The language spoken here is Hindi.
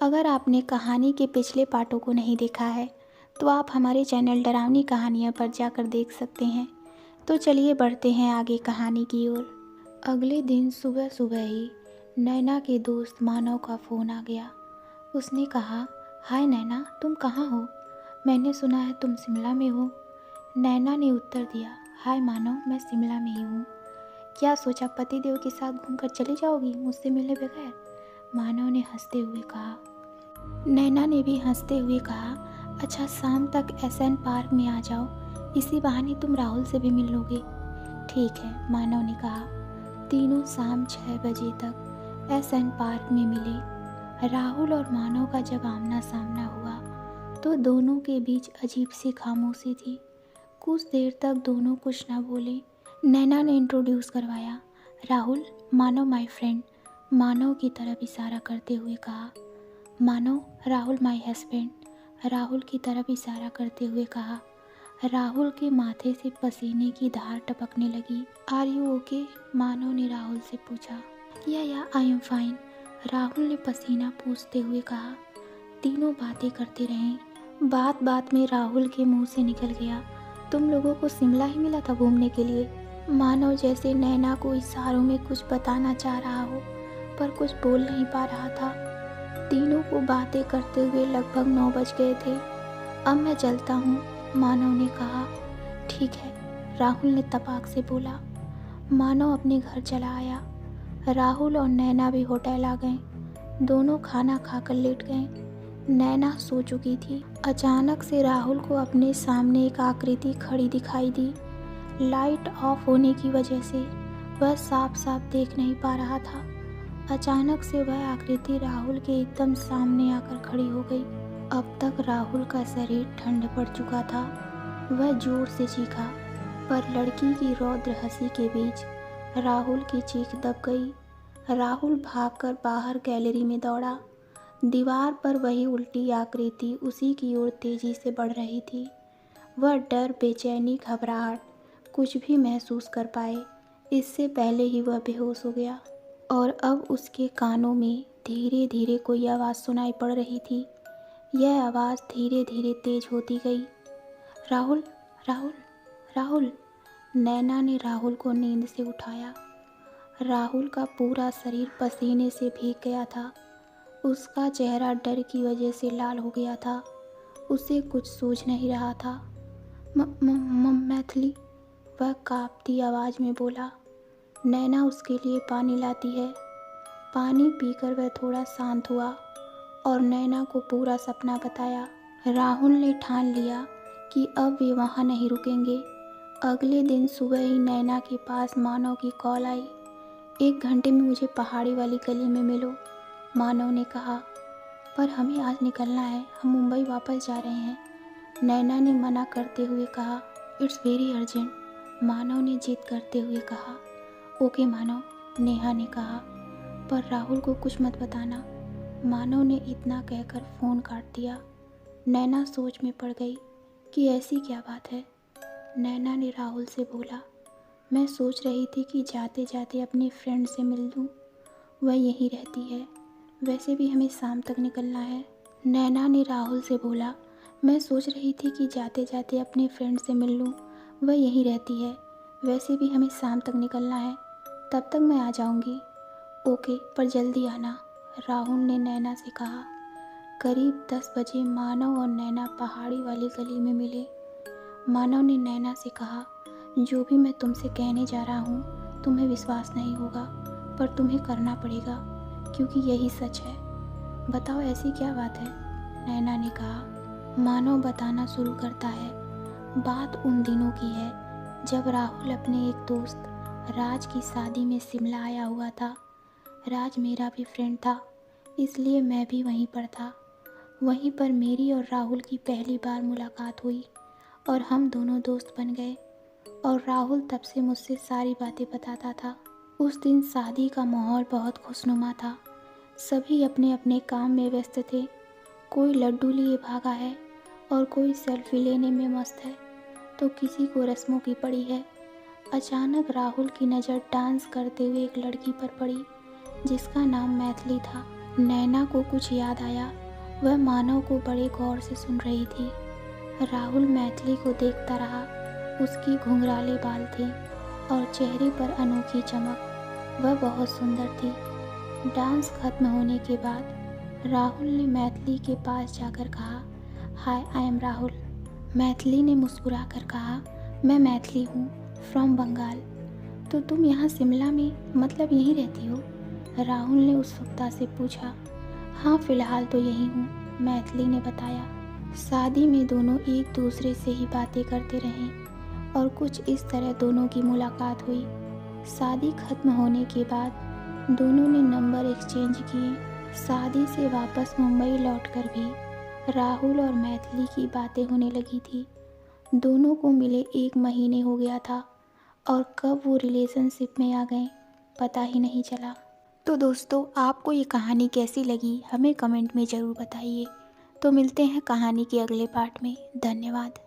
अगर आपने कहानी के पिछले पार्टों को नहीं देखा है तो आप हमारे चैनल डरावनी कहानियाँ पर जाकर देख सकते हैं। तो चलिए बढ़ते हैं आगे कहानी की ओर। अगले दिन सुबह सुबह ही नैना के दोस्त मानव का फ़ोन आ गया। उसने कहा, हाय नैना, तुम कहाँ हो? मैंने सुना है तुम शिमला में हो। नैना ने उत्तर दिया, हाय मानव, मैं शिमला में ही हूँ। क्या सोचा पतिदेव के साथ घूमकर चली जाओगी मुझसे मिले बगैर? मानव ने हंसते हुए कहा। नैना ने भी हंसते हुए कहा, अच्छा शाम तक एसएन पार्क में आ जाओ, इसी बहाने तुम राहुल से भी मिल लोगे। ठीक है, मानव ने कहा। तीनों शाम 6 बजे तक एसएन पार्क में मिले। राहुल और मानव का जब आमना सामना हुआ तो दोनों के बीच अजीब सी खामोशी थी। कुछ देर तक दोनों कुछ न बोले। नैना ने इंट्रोड्यूस करवाया, राहुल, मानव माय फ्रेंड। मानव की तरफ इशारा करते हुए कहा। मानव, राहुल माय हस्बैंड। राहुल की तरफ इशारा करते हुए कहा। राहुल के माथे से पसीने की धार टपकने लगी। Are you okay? मानव ने राहुल से पूछा। या आई एम फाइन, राहुल ने पसीना पूछते हुए कहा। तीनों बातें करते रहे। बात बात में राहुल के मुंह से निकल गया, तुम लोगों को शिमला ही मिला था घूमने के लिए? मानव जैसे नैना को इशारों में कुछ बताना चाह रहा हो पर कुछ बोल नहीं पा रहा था। तीनों को बातें करते हुए लगभग 9 बज गए थे। अब मैं चलता हूँ, मानव ने कहा। ठीक है, राहुल ने तपाक से बोला। मानव अपने घर चला आया। राहुल और नैना भी होटल आ गए। दोनों खाना खाकर लेट गए। नैना सो चुकी थी। अचानक से राहुल को अपने सामने एक आकृति खड़ी दिखाई दी। लाइट ऑफ होने की वजह से वह साफ साफ देख नहीं पा रहा था। अचानक से वह आकृति राहुल के एकदम सामने आकर खड़ी हो गई। अब तक राहुल का शरीर ठंड पड़ चुका था। वह जोर से चीखा, पर लड़की की रौद्र हंसी के बीच राहुल की चीख दब गई। राहुल भागकर बाहर गैलरी में दौड़ा। दीवार पर वही उल्टी आकृति उसी की ओर तेजी से बढ़ रही थी। वह डर, बेचैनी, घबराहट कुछ भी महसूस कर पाए इससे पहले ही वह बेहोश हो गया। और अब उसके कानों में धीरे धीरे कोई आवाज़ सुनाई पड़ रही थी। यह आवाज़ धीरे धीरे तेज होती गई। राहुल, राहुल, राहुल। नैना ने राहुल को नींद से उठाया। राहुल का पूरा शरीर पसीने से भीग गया था। उसका चेहरा डर की वजह से लाल हो गया था। उसे कुछ सूझ नहीं रहा था। मैथिली, वह कांपती आवाज़ में बोला। नैना उसके लिए पानी लाती है। पानी पीकर वह थोड़ा शांत हुआ और नैना को पूरा सपना बताया। राहुल ने ठान लिया कि अब वे वहाँ नहीं रुकेंगे। अगले दिन सुबह ही नैना के पास मानव की कॉल आई। 1 घंटे में मुझे पहाड़ी वाली गली में मिलो, मानव ने कहा। पर हमें आज निकलना है, हम मुंबई वापस जा रहे हैं, नैना ने मना करते हुए कहा। इट्स वेरी अर्जेंट, मानव ने जिद करते हुए कहा। ओके मानव, नेहा ने कहा, पर राहुल को कुछ मत बताना। मानव ने इतना कहकर फ़ोन काट दिया। नैना सोच में पड़ गई कि ऐसी क्या बात है। नैना ने राहुल से बोला, मैं सोच रही थी कि जाते जाते अपनी फ्रेंड से मिल लूँ, वह यहीं रहती है, वैसे भी हमें शाम तक निकलना है। नैना ने राहुल से बोला, मैं सोच रही थी कि जाते जाते अपनी फ्रेंड से मिल लूँ, वह यहीं रहती है, वैसे भी हमें शाम तक निकलना है, तब तक मैं आ जाऊंगी। ओके, पर जल्दी आना, राहुल ने नैना से कहा। करीब 10 बजे मानव और नैना पहाड़ी वाली गली में मिले। मानव ने नैना से कहा, जो भी मैं तुमसे कहने जा रहा हूँ तुम्हें विश्वास नहीं होगा, पर तुम्हें करना पड़ेगा क्योंकि यही सच है। बताओ ऐसी क्या बात है, नैना ने कहा। मानव बताना शुरू करता है। बात उन दिनों की है जब राहुल अपने एक दोस्त राज की शादी में शिमला आया हुआ था। राज मेरा भी फ्रेंड था, इसलिए मैं भी वहीं पर था। वहीं पर मेरी और राहुल की पहली बार मुलाकात हुई और हम दोनों दोस्त बन गए। और राहुल तब से मुझसे सारी बातें बताता था। उस दिन शादी का माहौल बहुत खुशनुमा था। सभी अपने अपने काम में व्यस्त थे। कोई लड्डू लिए भागा है और कोई सेल्फी लेने में मस्त है, तो किसी को रस्मों की पड़ी है। अचानक राहुल की नज़र डांस करते हुए एक लड़की पर पड़ी जिसका नाम मैथिली था। नैना को कुछ याद आया। वह मानव को बड़े गौर से सुन रही थी। राहुल मैथिली को देखता रहा। उसकी घुंघराले बाल थे और चेहरे पर अनोखी चमक। वह बहुत सुंदर थी। डांस खत्म होने के बाद राहुल ने मैथिली के पास जाकर कहा, हाय, आई एम राहुल। मैथिली ने मुस्कुरा कर कहा, मैं मैथिली हूँ, फ्रॉम बंगाल। तो तुम यहाँ शिमला में, मतलब यहीं रहती हो? राहुल ने उत्सुकता से पूछा। हाँ, फ़िलहाल तो यहीं हूँ, मैथिली ने बताया। शादी में दोनों एक दूसरे से ही बातें करते रहे और कुछ इस तरह दोनों की मुलाकात हुई। शादी खत्म होने के बाद दोनों ने नंबर एक्सचेंज किए। शादी से वापस मुंबई लौटकर भी राहुल और मैथिली की बातें होने लगी थी। दोनों को मिले 1 महीने हो गया था और कब वो रिलेशनशिप में आ गए पता ही नहीं चला। तो दोस्तों, आपको ये कहानी कैसी लगी हमें कमेंट में ज़रूर बताइए। तो मिलते हैं कहानी के अगले पार्ट में। धन्यवाद।